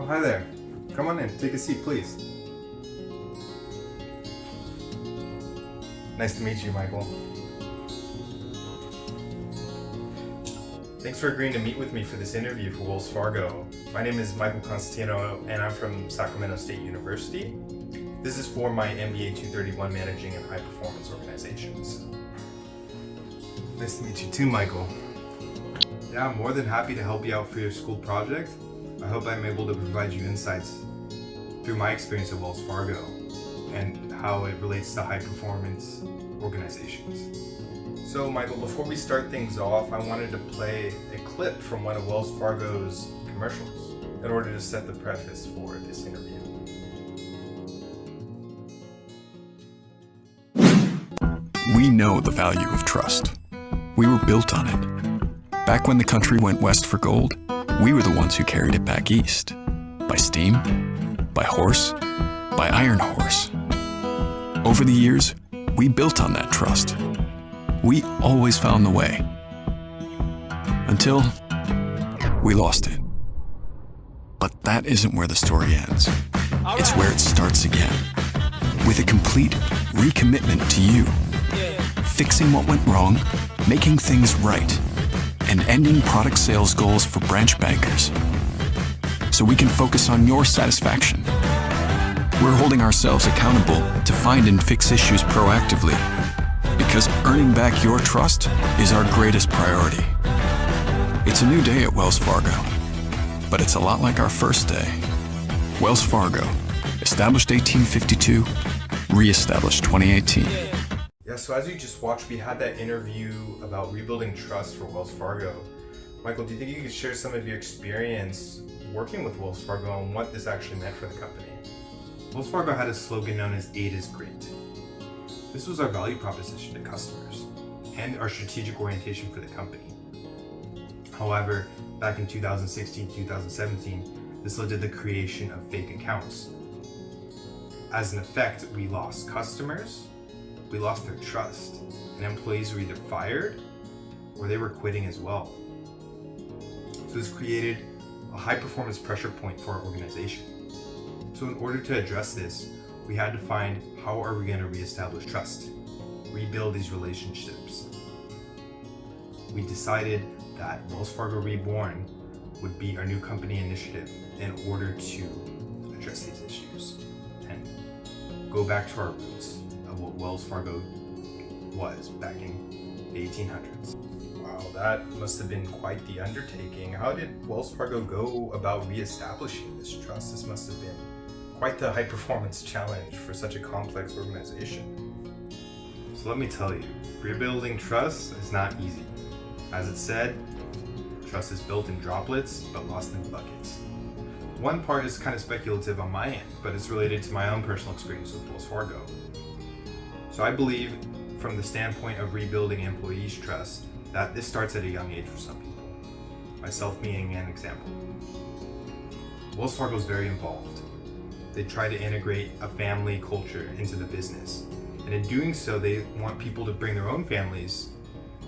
Oh, hi there. Come on in. Take a seat, please. Nice to meet you, Michael. Thanks for agreeing to meet with me for this interview for Wells Fargo. My name is Michael Constantino, and I'm from Sacramento State University. This is for my MBA 231 Managing and High Performance Organizations. Nice to meet you too, Michael. Yeah, I'm more than happy to help you out for your school project. I hope I'm able to provide you insights through my experience at Wells Fargo and how it relates to high performance organizations. So Michael, before we start things off, I wanted to play a clip from one of Wells Fargo's commercials in order to set the preface for this interview. We know the value of trust. We were built on it. Back when the country went west for gold, we were the ones who carried it back east. By steam, by horse, by iron horse. Over the years, we built on that trust. We always found the way. Until we lost it. But that isn't where the story ends. It's where it starts again. With a complete recommitment to you. Fixing what went wrong, making things right, and ending product sales goals for branch bankers. So we can focus on your satisfaction. We're holding ourselves accountable to find and fix issues proactively. Because earning back your trust is our greatest priority. It's a new day at Wells Fargo, but it's a lot like our first day. Wells Fargo, established 1852, re-established 2018. Yeah, so as you just watched, we had that interview about rebuilding trust for Wells Fargo. Michael, do you think you could share some of your experience working with Wells Fargo and what this actually meant for the company? Wells Fargo had a slogan known as "8 is great." This was our value proposition to customers and our strategic orientation for the company. However, back in 2016-2017, this led to the creation of fake accounts. As an effect, we lost customers, we lost their trust, and employees were either fired or they were quitting as well. So this created a high performance pressure point for our organization. So in order to address this, we had to find how are we going to reestablish trust, rebuild these relationships. We decided that Wells Fargo Reborn would be our new company initiative in order to address these issues and go back to our roots of what Wells Fargo was back in the 1800s. Wow, that must have been quite the undertaking. How did Wells Fargo go about reestablishing this trust? This must have been quite the high performance challenge for such a complex organization. So let me tell you, rebuilding trust is not easy. As it said, trust is built in droplets but lost in buckets. One part is kind of speculative on my end, but it's related to my own personal experience with Wells Fargo. So I believe from the standpoint of rebuilding employees' trust that this starts at a young age for some people. Myself being an example. Wells Fargo is very involved. They try to integrate a family culture into the business. And in doing so, they want people to bring their own families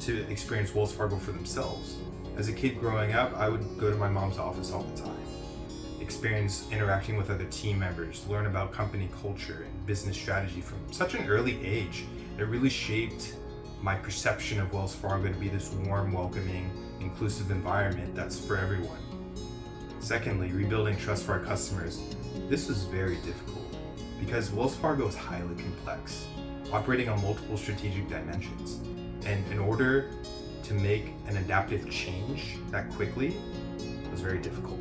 to experience Wells Fargo for themselves. As a kid growing up, I would go to my mom's office all the time, experience interacting with other team members, learn about company culture and business strategy from such an early age. It really shaped my perception of Wells Fargo to be this warm, welcoming, inclusive environment that's for everyone. Secondly, rebuilding trust for our customers. This was very difficult because Wells Fargo is highly complex, operating on multiple strategic dimensions. And in order to make an adaptive change that quickly was very difficult.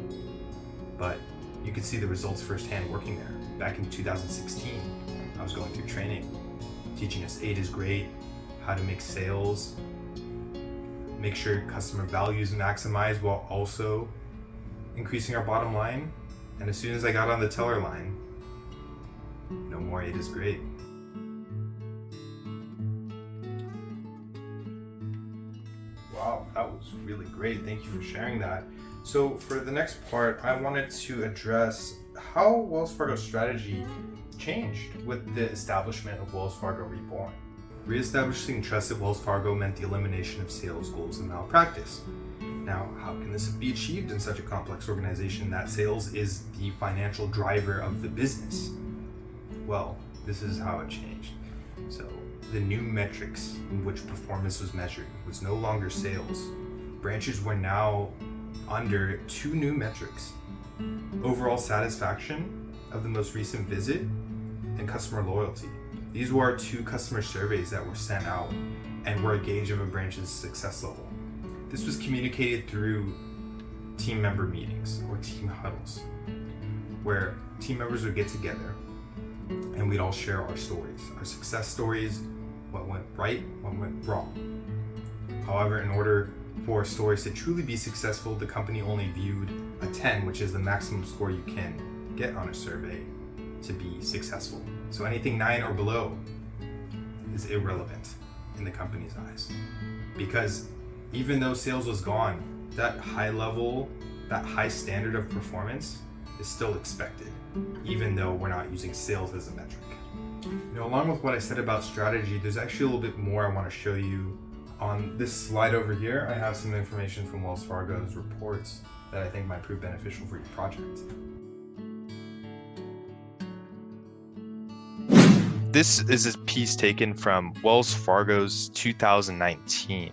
But you could see the results firsthand working there. Back in 2016, I was going through training, teaching us 8 is great, how to make sales, make sure customer value is maximized while also increasing our bottom line. And as soon as I got on the teller line, no more 8 is great. Wow, that was really great. Thank you for sharing that. So for the next part, I wanted to address how Wells Fargo's strategy changed with the establishment of Wells Fargo Reborn. Reestablishing trust at Wells Fargo meant the elimination of sales goals and malpractice. Now, how can this be achieved in such a complex organization that sales is the financial driver of the business? Well, this is how it changed. So, the new metrics in which performance was measured was no longer sales. Branches were now under two new metrics: overall satisfaction of the most recent visit and customer loyalty. These were our two customer surveys that were sent out and were a gauge of a branch's success level. This was communicated through team member meetings or team huddles, where team members would get together and we'd all share our stories, our success stories, what went right, what went wrong. However, in order for stories to truly be successful, the company only viewed a 10, which is the maximum score you can get on a survey, to be successful. So anything 9 or below is irrelevant in the company's eyes. Because even though sales was gone, that high level, that high standard of performance is still expected, even though we're not using sales as a metric. Along with what I said about strategy, there's actually a little bit more I want to show you. On this slide over here, I have some information from Wells Fargo's reports that I think might prove beneficial for your project. This is a piece taken from Wells Fargo's 2019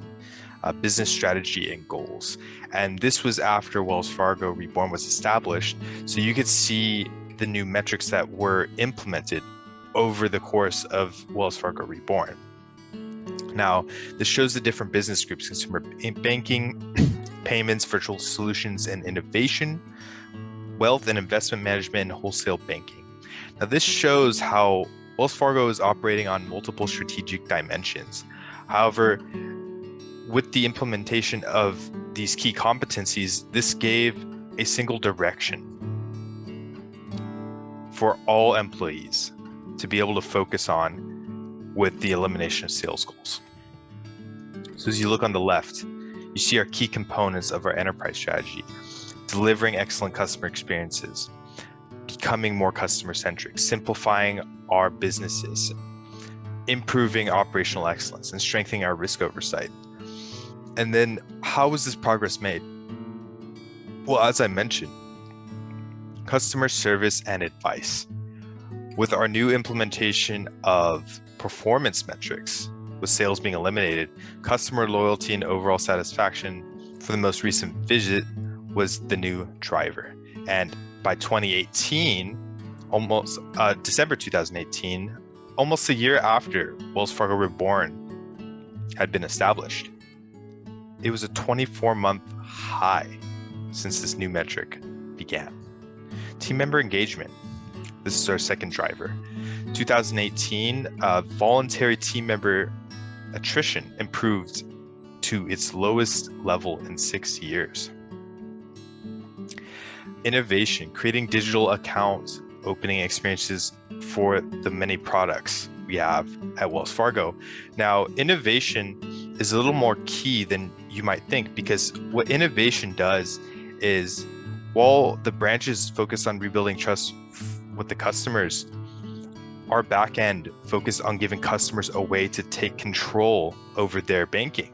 business strategy and goals. And this was after Wells Fargo Reborn was established. So you could see the new metrics that were implemented over the course of Wells Fargo Reborn. Now, this shows the different business groups: consumer banking, payments, virtual solutions and innovation, wealth and investment management, and wholesale banking. Now, this shows how Wells Fargo is operating on multiple strategic dimensions. However, with the implementation of these key competencies, this gave a single direction for all employees to be able to focus on with the elimination of sales goals. So as you look on the left, you see our key components of our enterprise strategy: delivering excellent customer experiences, becoming more customer-centric, simplifying our businesses, improving operational excellence, and strengthening our risk oversight. And then how was this progress made? Well, as I mentioned, customer service and advice. With our new implementation of performance metrics, with sales being eliminated, customer loyalty and overall satisfaction for the most recent visit was the new driver. And by 2018, December 2018, almost a year after Wells Fargo Reborn had been established, it was a 24-month high since this new metric began. Team member engagement. This is our second driver. 2018, voluntary team member attrition improved to its lowest level in 6 years. Innovation, creating digital account opening experiences for the many products we have at Wells Fargo. Now, innovation is a little more key than you might think, because what innovation does is, while the branches focus on rebuilding trust with the customers, our back end focus on giving customers a way to take control over their banking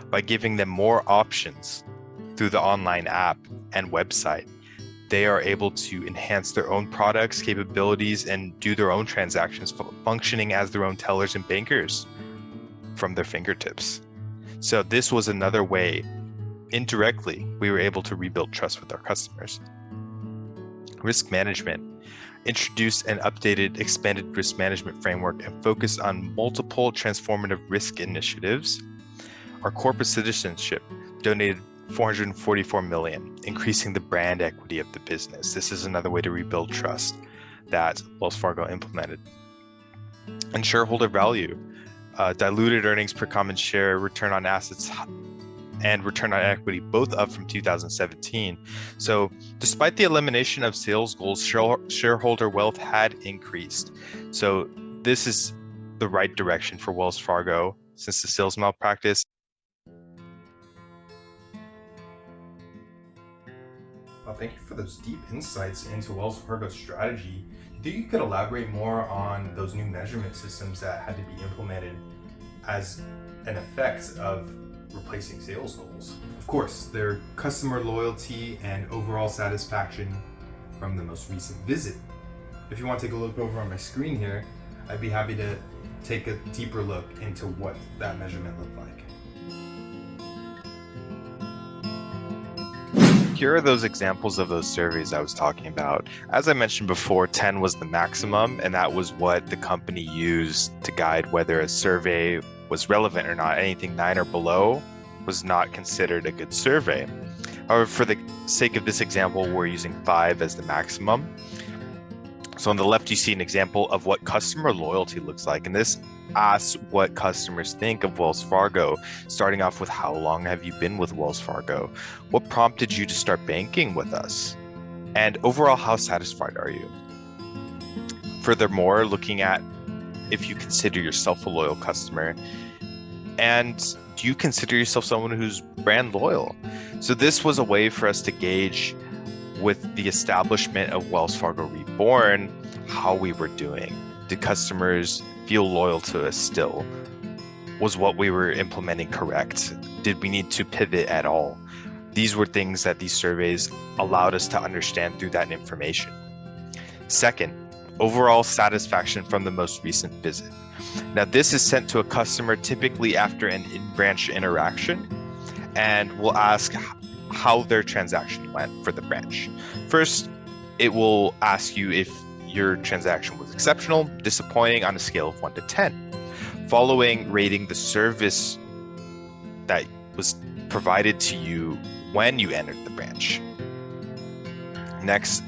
by giving them more options through the online app and website. They are able to enhance their own products, capabilities, and do their own transactions, functioning as their own tellers and bankers from their fingertips. So this was another way, indirectly, we were able to rebuild trust with our customers. Risk management. Introduced an updated, expanded risk management framework and focused on multiple transformative risk initiatives. Our corporate citizenship donated $444 million, increasing the brand equity of the business. This is another way to rebuild trust that Wells Fargo implemented. And shareholder value, diluted earnings per common share, return on assets, and return on equity, both up from 2017. So despite the elimination of sales goals, shareholder wealth had increased. So this is the right direction for Wells Fargo since the sales malpractice. Well, thank you for those deep insights into Wells Fargo's strategy. Do you think you could elaborate more on those new measurement systems that had to be implemented as an effect of replacing sales goals. Of course, their customer loyalty and overall satisfaction from the most recent visit. If you want to take a look over on my screen here, I'd be happy to take a deeper look into what that measurement looked like. Here are those examples of those surveys I was talking about. As I mentioned before, 10 was the maximum, and that was what the company used to guide whether a survey was relevant or not. Anything 9 or below was not considered a good survey. However, for the sake of this example, we're using 5 as the maximum. So on the left, you see an example of what customer loyalty looks like. And this asks what customers think of Wells Fargo, starting off with how long have you been with Wells Fargo? What prompted you to start banking with us? And overall, how satisfied are you? Furthermore, looking at if you consider yourself a loyal customer, and do you consider yourself someone who's brand loyal? So this was a way for us to gauge with the establishment of Wells Fargo Reborn, how we were doing. Did customers feel loyal to us still? Was what we were implementing correct? Did we need to pivot at all? These were things that these surveys allowed us to understand through that information. Second, overall satisfaction from the most recent visit. Now, this is sent to a customer typically after an in-branch interaction, and we'll ask how their transaction went for the branch. First, it will ask you if your transaction was exceptional, disappointing on a scale of 1 to 10. Following, rating the service that was provided to you when you entered the branch. Next,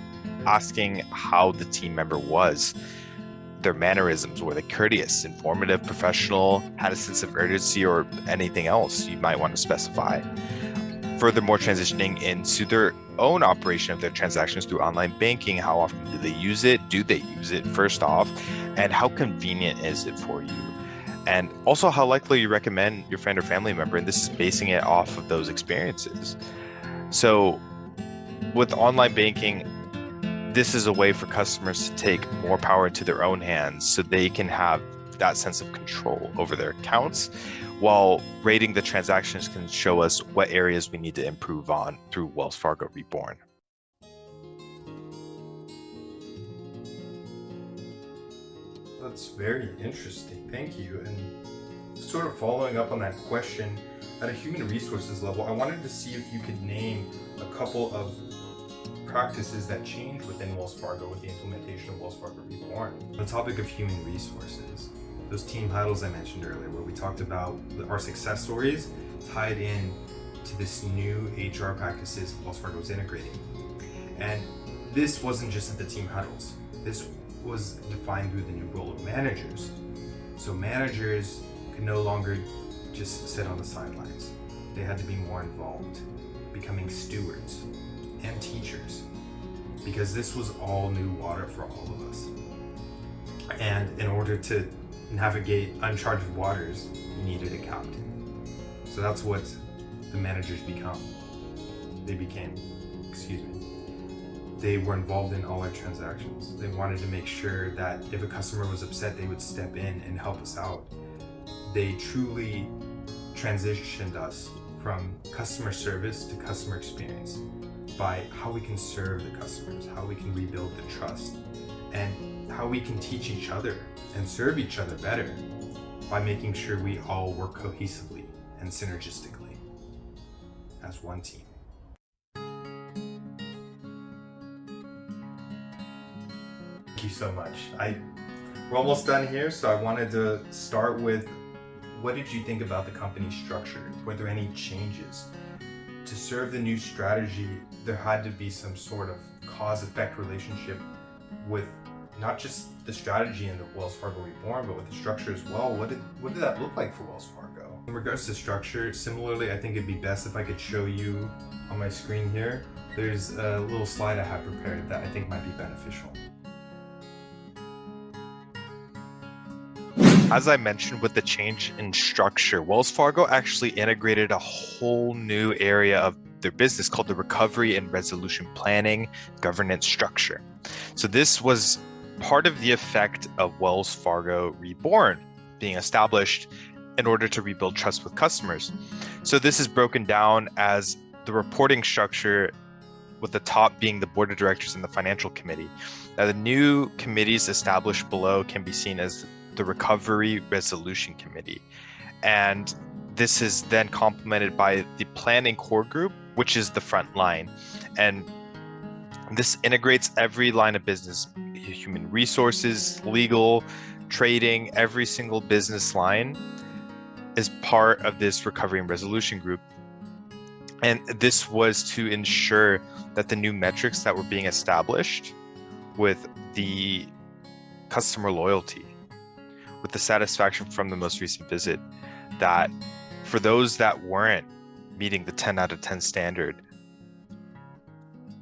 asking how the team member was. Their mannerisms, were they courteous, informative, professional, had a sense of urgency, or anything else you might want to specify. Furthermore, transitioning into their own operation of their transactions through online banking. How often do they use it? Do they use it, first off? And how convenient is it for you? And also, how likely you recommend your friend or family member? And this is basing it off of those experiences. So with online banking, this is a way for customers to take more power into their own hands so they can have that sense of control over their accounts, while rating the transactions can show us what areas we need to improve on through Wells Fargo Reborn. That's very interesting. Thank you. And sort of following up on that question, at a human resources level, I wanted to see if you could name a couple of practices that changed within Wells Fargo with the implementation of Wells Fargo Reborn. On the topic of human resources, those team huddles I mentioned earlier, where we talked about our success stories tied in to this new HR practices Wells Fargo was integrating. And this wasn't just at the team huddles. This was defined through the new role of managers. So managers could no longer just sit on the sidelines. They had to be more involved, becoming stewards and teachers, because this was all new water for all of us. And in order to navigate uncharted waters, you needed a captain. So that's what the managers they were involved in all our transactions. They wanted to make sure that if a customer was upset, they would step in and help us out. They truly transitioned us from customer service to customer experience by how we can serve the customers, how we can rebuild the trust, and how we can teach each other and serve each other better by making sure we all work cohesively and synergistically as one team. Thank you so much. We're almost done here, so I wanted to start with, what did you think about the company structure? Were there any changes? To serve the new strategy, there had to be some sort of cause-effect relationship with not just the strategy in the Wells Fargo Reborn, but with the structure as well. What did that look like for Wells Fargo? In regards to structure, similarly, I think it'd be best if I could show you on my screen here. There's a little slide I have prepared that I think might be beneficial. As I mentioned, with the change in structure, Wells Fargo actually integrated a whole new area of their business called the Recovery and Resolution Planning governance structure. So this was part of the effect of Wells Fargo Reborn being established in order to rebuild trust with customers. So this is broken down as the reporting structure, with the top being the board of directors and the financial committee. Now, the new committees established below can be seen as the Recovery Resolution Committee. And this is then complemented by the Planning Core Group, which is the front line. And this integrates every line of business, human resources, legal, trading, every single business line is part of this Recovery and Resolution Group. And this was to ensure that the new metrics that were being established with the customer loyalty, with the satisfaction from the most recent visit, that for those that weren't meeting the 10 out of 10 standard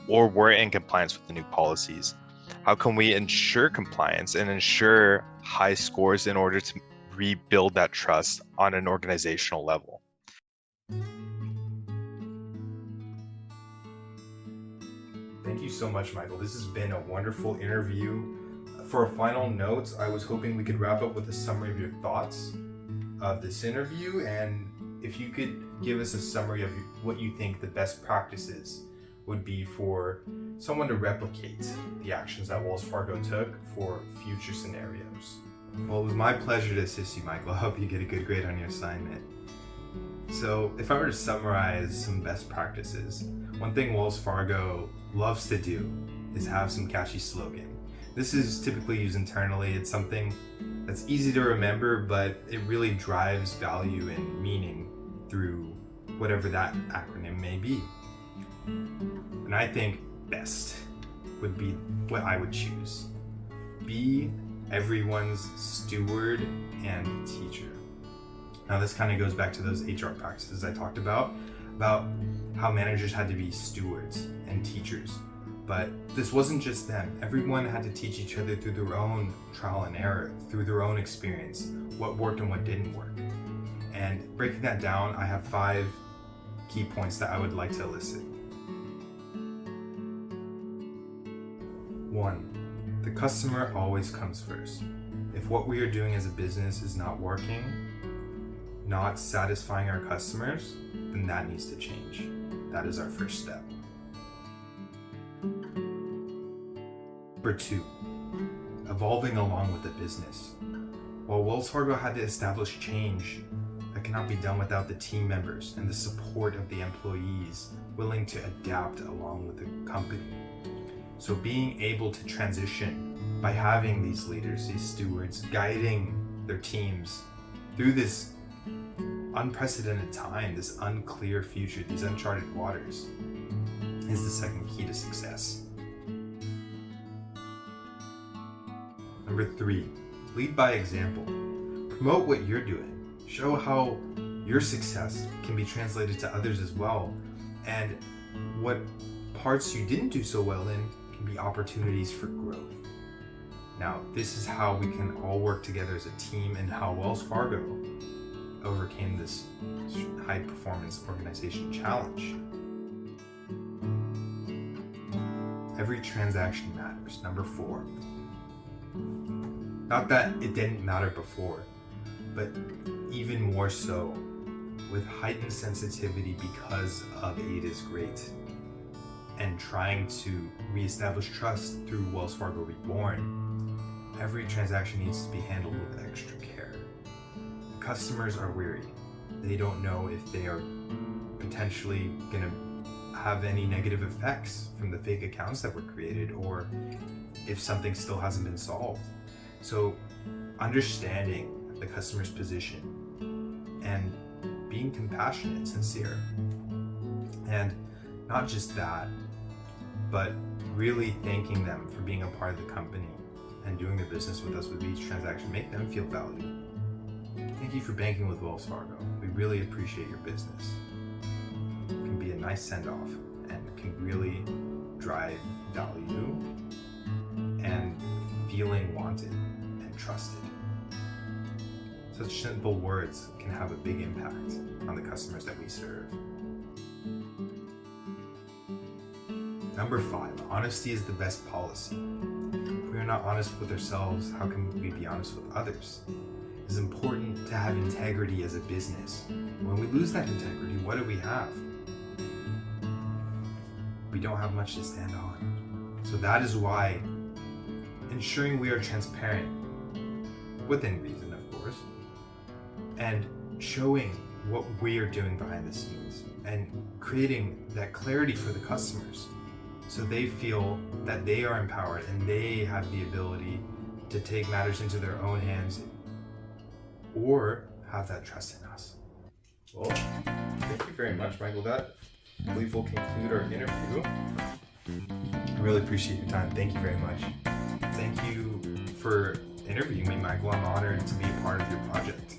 or were in compliance with the new policies, how can we ensure compliance and ensure high scores in order to rebuild that trust on an organizational level? Thank you so much, Michael. This has been a wonderful interview. For a final note, I was hoping we could wrap up with a summary of your thoughts of this interview, and if you could give us a summary of what you think the best practices would be for someone to replicate the actions that Wells Fargo took for future scenarios. Well, it was my pleasure to assist you, Michael. I hope you get a good grade on your assignment. So, if I were to summarize some best practices, one thing Wells Fargo loves to do is have some catchy slogan. This is typically used internally. It's something that's easy to remember, but it really drives value and meaning through whatever that acronym may be. And I think BEST would be what I would choose. Be everyone's steward and teacher. Now this kind of goes back to those HR practices I talked about how managers had to be stewards and teachers. But this wasn't just them. Everyone had to teach each other through their own trial and error, through their own experience, what worked and what didn't work. And breaking that down, I have 5 key points that I would like to elicit. 1, the customer always comes first. If what we are doing as a business is not working, not satisfying our customers, then that needs to change. That is our first step. Number 2, evolving along with the business. While Wells Fargo had to establish change, that cannot be done without the team members and the support of the employees willing to adapt along with the company. So being able to transition by having these leaders, these stewards, guiding their teams through this unprecedented time, this unclear future, these uncharted waters, is the second key to success. Number 3, lead by example. Promote what you're doing. Show how your success can be translated to others as well, and what parts you didn't do so well in can be opportunities for growth. Now, this is how we can all work together as a team, and how Wells Fargo overcame this high performance organization challenge. Every transaction matters. Number 4. Not that it didn't matter before, but even more so with heightened sensitivity because of Ada's great and trying to reestablish trust through Wells Fargo Reborn. Every transaction needs to be handled with extra care. Customers are weary. They don't know if they are potentially going to have any negative effects from the fake accounts that were created, or if something still hasn't been solved. So understanding the customer's position and being compassionate and sincere. And not just that, but really thanking them for being a part of the company and doing the business with us with each transaction. Make them feel valued. Thank you for banking with Wells Fargo. We really appreciate your business. It can be a nice send-off and can really drive value and feeling wanted and trusted. Such simple words can have a big impact on the customers that we serve. Number 5, honesty is the best policy. If we are not honest with ourselves, how can we be honest with others? is important to have integrity as a business. When we lose that integrity, what do we have? We don't have much to stand on. So that is why ensuring we are transparent, within reason of course, and showing what we are doing behind the scenes and creating that clarity for the customers so they feel that they are empowered and they have the ability to take matters into their own hands or have that trust in us. Well, thank you very much, Michael. That, I believe, will conclude our interview. I really appreciate your time. Thank you very much. Thank you for interviewing me, Michael. I'm honored to be a part of your project.